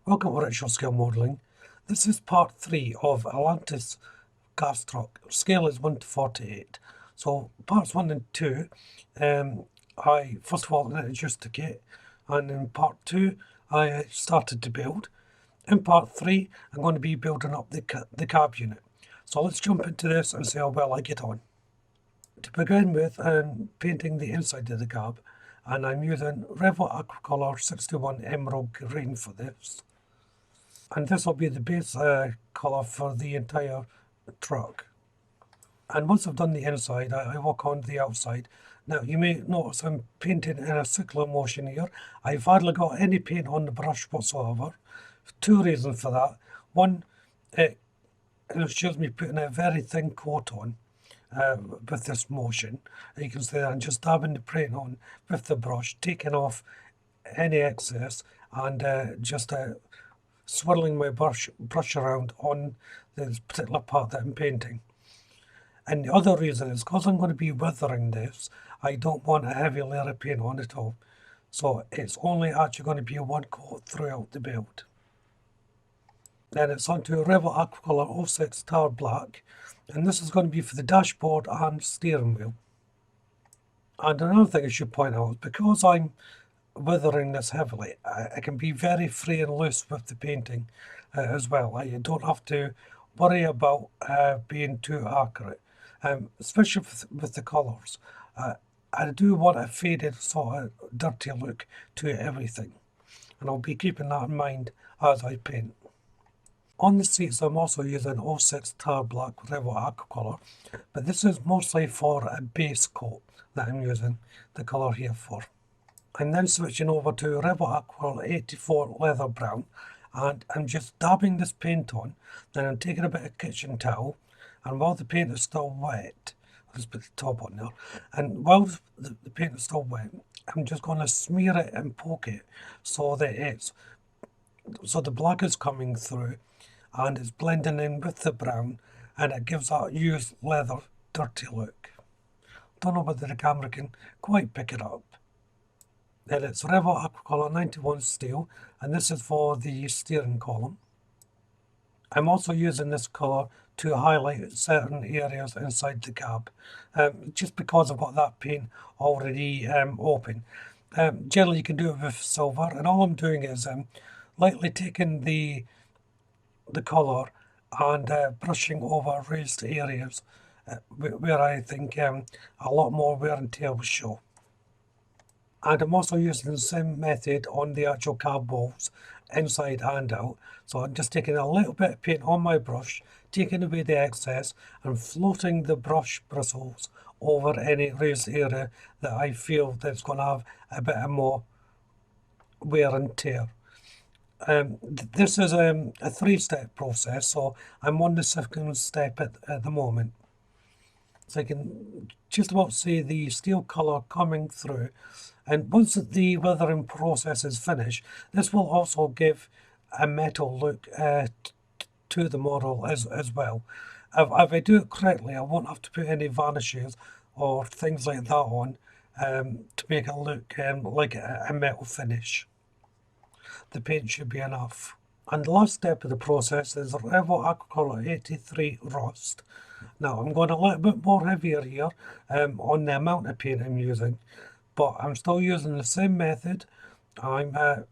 Welcome to Richard Scale Modelling. This is part 3 of Atlantis gas truck. Scale is 1 to 48. So parts 1 and 2, I first of all introduced the kit, and in part 2 I started to build. In part 3 I'm going to be building up the cab unit. So let's jump into this and see how well I get on. To begin with, I'm painting the inside of the cab, and I'm using Revol Aquacolor 61 Emerald Green for this. And this will be the base colour for the entire truck. And once I've done the inside, I work on the outside. Now you may notice I'm painting in a circular motion here. I've hardly got any paint on the brush whatsoever. Two reasons for that. One, it shows me putting a very thin coat on with this motion. You can see that I'm just dabbing the paint on with the brush, taking off any excess, and just swirling my brush around on this particular part that I'm painting. And the other reason is because I'm going to be weathering this, I don't want a heavy layer of paint on at all. So it's only actually going to be one coat throughout the build. Then it's onto Revol Aquacolor 06 Tar Black, and this is going to be for the dashboard and steering wheel. And another thing I should point out is because I'm weathering this heavily, I can be very free and loose with the painting as well. I don't have to worry about being too accurate, especially with the colours. I do want a faded sort of dirty look to everything, and I'll be keeping that in mind as I paint. On the seats I'm also using 06 Tar Black Revol Aquacolor, but this is mostly for a base coat that I'm using the colour here for. I'm then switching over to Revol Aquacolor 84 Leather Brown, and I'm just dabbing this paint on. Then I'm taking a bit of kitchen towel, and while the paint is still wet, I'll just put the top on there, and while the paint is still wet, I'm just going to smear it and poke it so that the black is coming through and it's blending in with the brown, and it gives that used leather dirty look. Don't know whether the camera can quite pick it up. Then it's Revol Aquacolor 91 Steel, and this is for the steering column. I'm also using this colour to highlight certain areas inside the cab, just because I've got that paint already open. Generally you can do it with silver, and all I'm doing is lightly taking the colour and brushing over raised areas where I think a lot more wear and tear will show. And I'm also using the same method on the actual cab walls, inside and out. So I'm just taking a little bit of paint on my brush, taking away the excess, and floating the brush bristles over any raised area that I feel that's going to have a bit more wear and tear. This is a 3-step process, so I'm on the second step at the moment. So I can just about see the steel colour coming through, and once the weathering process is finished, this will also give a metal look to the model as well. If I do it correctly, I won't have to put any varnishes or things like that on to make it look like a metal finish. The paint should be enough. And the last step of the process is Revol Aquacolor 83 Rust. Now I'm going a little bit more heavier here on the amount of paint I'm using, but I'm still using the same method. I'm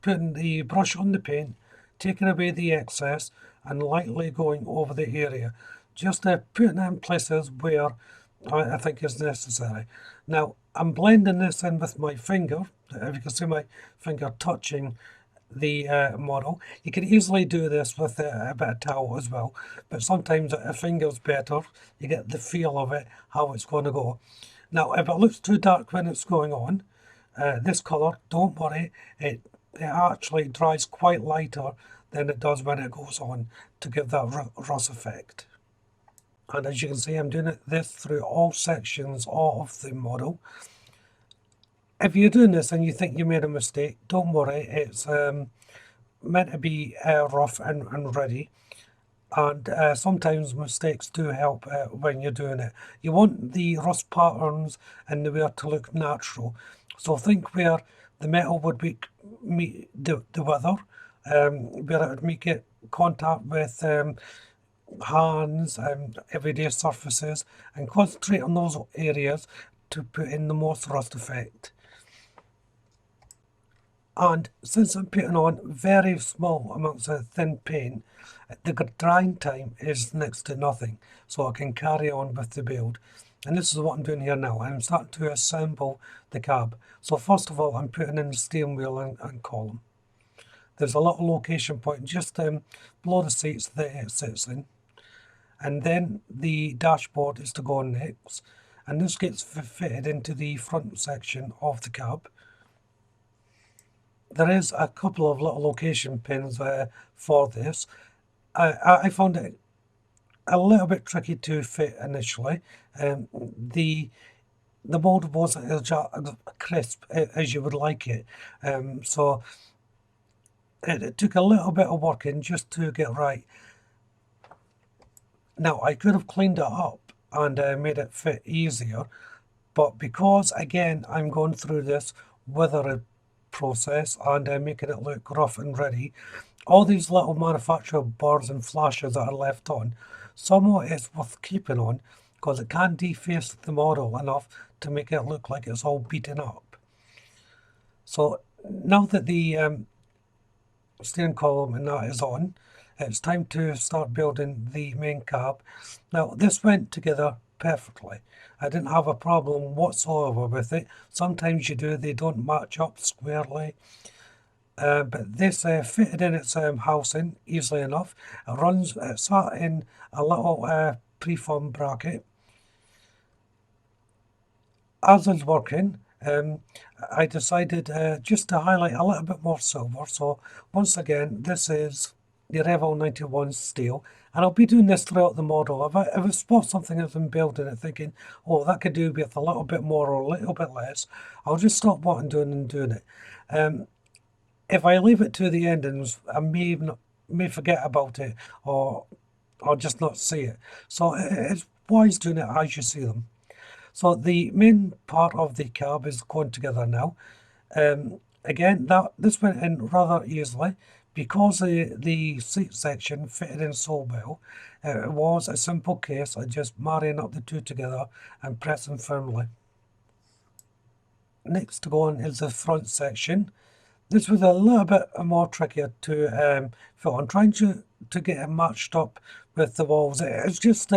putting the brush on the paint, taking away the excess, and lightly going over the area, just putting it in places where I think is necessary. Now I'm blending this in with my finger. If you can see my finger touching the model. You can easily do this with a bit of towel as well, but sometimes a finger's better. You get the feel of it, how it's going to go. Now if it looks too dark when it's going on, this colour, don't worry, it actually dries quite lighter than it does when it goes on, to give that rust effect. And as you can see, I'm doing this through all sections of the model. If you're doing this and you think you made a mistake, don't worry, it's meant to be rough and ready. And sometimes mistakes do help when you're doing it. You want the rust patterns and the wear to look natural. So think where the metal would meet the weather, where it would make it contact with hands and everyday surfaces, and concentrate on those areas to put in the most rust effect. And since I'm putting on very small amounts of thin paint, the drying time is next to nothing, so I can carry on with the build. And this is what I'm doing here now. I'm starting to assemble the cab. So first of all, I'm putting in the steering wheel and column. There's a little location point just below the seats that it sits in. And then the dashboard is to go on next. And this gets fitted into the front section of the cab. There is a couple of little location pins for this. I found it a little bit tricky to fit initially. The mold wasn't as crisp as you would like it, so it took a little bit of working just to get right. Now I could have cleaned it up and made it fit easier, but because again I'm going through this weathering process and making it look rough and ready, all these little manufacturer bars and flashes that are left on, some of it is worth keeping on because it can deface the model enough to make it look like it's all beaten up. So now that the steering column and that is on, it's time to start building the main cab. Now this went together perfectly. I didn't have a problem whatsoever with it. Sometimes you do, they don't match up squarely. But this fitted in its housing easily enough. It sat in a little preform bracket. As I was working, I decided just to highlight a little bit more silver. So once again, this is the Revel 91 steel, and I'll be doing this throughout the model. If I spot something as I'm building it thinking, oh, that could do with a little bit more or a little bit less, I'll just stop what I'm doing and doing it. If I leave it to the end, and I may forget about it or just not see it. So it's wise doing it as you see them. So the main part of the cab is going together now. Again, this went in rather easily because the seat section fitted in so well. It was a simple case of just marrying up the two together and pressing firmly. Next to go on is the front section. This was a little bit more trickier to fit on, trying to get it matched up with the walls. It's just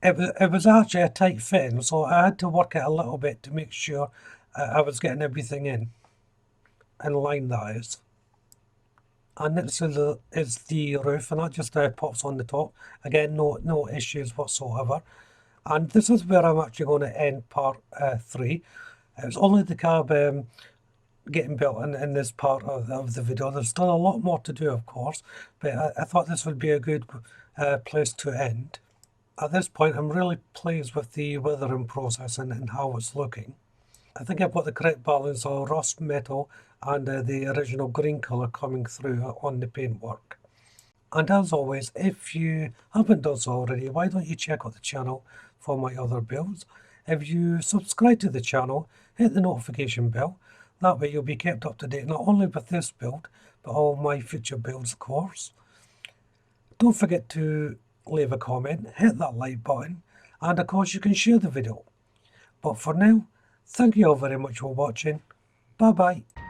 it was actually a tight fitting, so I had to work it a little bit to make sure I was getting everything in line, that is. And next is the roof, and that just pops on the top. Again, no issues whatsoever. And this is where I'm actually going to end part 3. It's only the cab getting built in this part of the video. There's still a lot more to do, of course, but I thought this would be a good place to end. At this point, I'm really pleased with the weathering process and how it's looking. I think I've got the correct balance of rust metal and the original green colour coming through on the paintwork. And as always, if you haven't done so already, why don't you check out the channel for my other builds? If you subscribe to the channel, hit the notification bell. That way you'll be kept up to date not only with this build, but all my future builds, of course. Don't forget to leave a comment, hit that like button, and of course you can share the video. But for now, thank you all very much for watching. Bye bye.